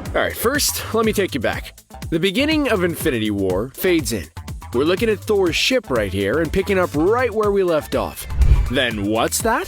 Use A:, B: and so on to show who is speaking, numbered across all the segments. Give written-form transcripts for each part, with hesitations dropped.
A: Alright, first, let me take you back. The beginning of Infinity War fades in. We're looking at Thor's ship right here and picking up right where we left off. Then what's that?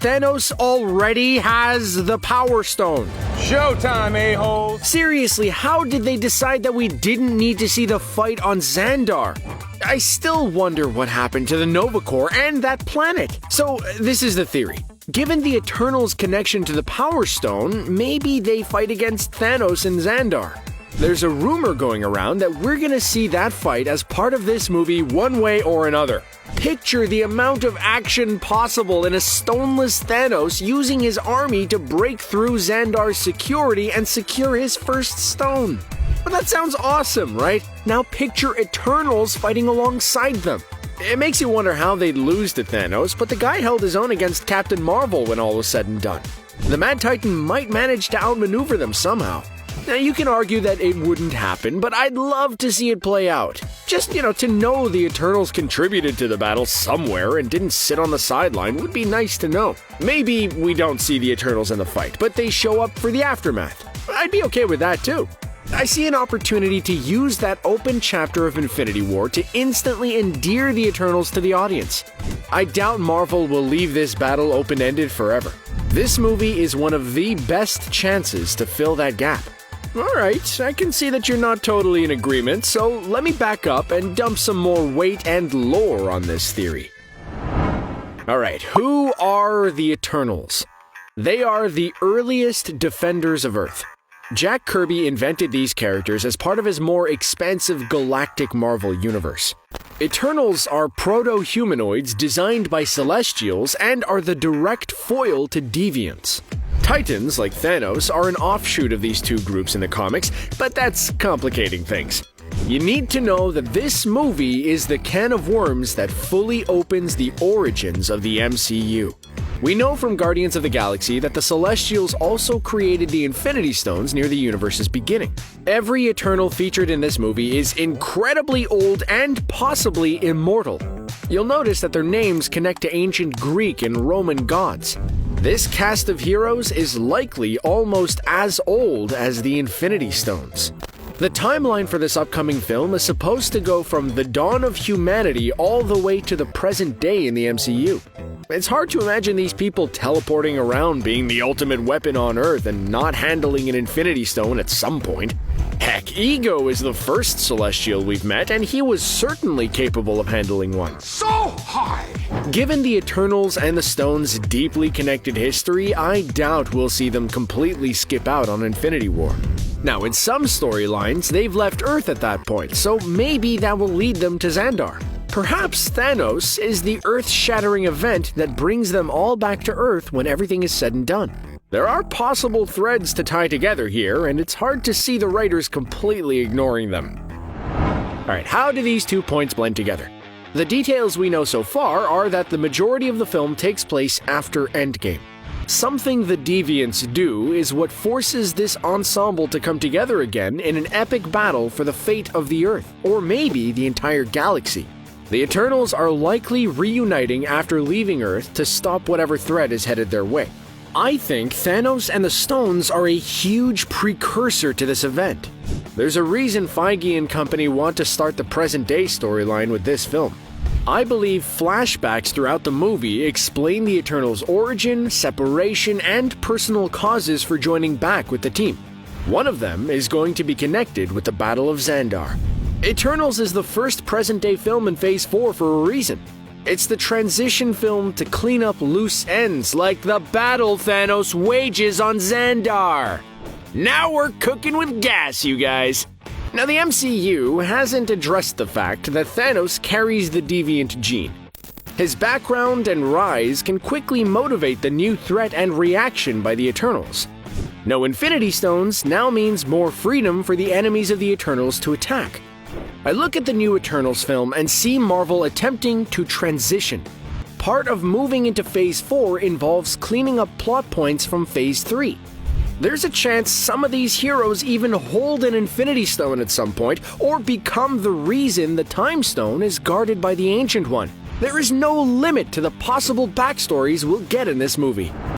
A: Thanos already has the Power Stone.
B: Showtime, a-holes!
A: Seriously, how did they decide that we didn't need to see the fight on Xandar? I still wonder what happened to the Nova Corps and that planet. So, this is the theory. Given the Eternals' connection to the Power Stone, maybe they fight against Thanos and Xandar. There's a rumor going around that we're gonna see that fight as part of this movie one way or another. Picture the amount of action possible in a stoneless Thanos using his army to break through Xandar's security and secure his first stone. But that sounds awesome, right? Now picture Eternals fighting alongside them. It makes you wonder how they'd lose to Thanos, but the guy held his own against Captain Marvel when all was said and done. The Mad Titan might manage to outmaneuver them somehow. Now, you can argue that it wouldn't happen, but I'd love to see it play out. Just, to know the Eternals contributed to the battle somewhere and didn't sit on the sideline would be nice to know. Maybe we don't see the Eternals in the fight, but they show up for the aftermath. I'd be okay with that too. I see an opportunity to use that open chapter of Infinity War to instantly endear the Eternals to the audience. I doubt Marvel will leave this battle open-ended forever. This movie is one of the best chances to fill that gap. Alright, I can see that you're not totally in agreement, so let me back up and dump some more weight and lore on this theory. Alright, who are the Eternals? They are the earliest defenders of Earth. Jack Kirby invented these characters as part of his more expansive galactic Marvel universe. Eternals are proto-humanoids designed by Celestials and are the direct foil to Deviants. Titans, like Thanos, are an offshoot of these two groups in the comics, but that's complicating things. You need to know that this movie is the can of worms that fully opens the origins of the MCU. We know from Guardians of the Galaxy that the Celestials also created the Infinity Stones near the universe's beginning. Every Eternal featured in this movie is incredibly old and possibly immortal. You'll notice that their names connect to ancient Greek and Roman gods. This cast of heroes is likely almost as old as the Infinity Stones. The timeline for this upcoming film is supposed to go from the dawn of humanity all the way to the present day in the MCU. It's hard to imagine these people teleporting around being the ultimate weapon on Earth and not handling an Infinity Stone at some point. Heck, Ego is the first Celestial we've met, and he was certainly capable of handling one.
B: So high!
A: Given the Eternals and the Stones' deeply connected history, I doubt we'll see them completely skip out on Infinity War. Now, in some storylines, they've left Earth at that point, so maybe that will lead them to Xandar. Perhaps Thanos is the Earth-shattering event that brings them all back to Earth when everything is said and done. There are possible threads to tie together here, and it's hard to see the writers completely ignoring them. Alright, how do these 2 points blend together? The details we know so far are that the majority of the film takes place after Endgame. Something the Deviants do is what forces this ensemble to come together again in an epic battle for the fate of the Earth, or maybe the entire galaxy. The Eternals are likely reuniting after leaving Earth to stop whatever threat is headed their way. I think Thanos and the Stones are a huge precursor to this event. There's a reason Feige and company want to start the present-day storyline with this film. I believe flashbacks throughout the movie explain the Eternals' origin, separation, and personal causes for joining back with the team. One of them is going to be connected with the Battle of Xandar. Eternals is the first present-day film in Phase 4 for a reason. It's the transition film to clean up loose ends like the battle Thanos wages on Xandar. Now we're cooking with gas, you guys. Now, the MCU hasn't addressed the fact that Thanos carries the deviant gene. His background and rise can quickly motivate the new threat and reaction by the Eternals. No Infinity Stones now means more freedom for the enemies of the Eternals to attack. I look at the new Eternals film and see Marvel attempting to transition. Part of moving into Phase 4 involves cleaning up plot points from Phase 3. There's a chance some of these heroes even hold an Infinity Stone at some point, or become the reason the Time Stone is guarded by the Ancient One. There is no limit to the possible backstories we'll get in this movie.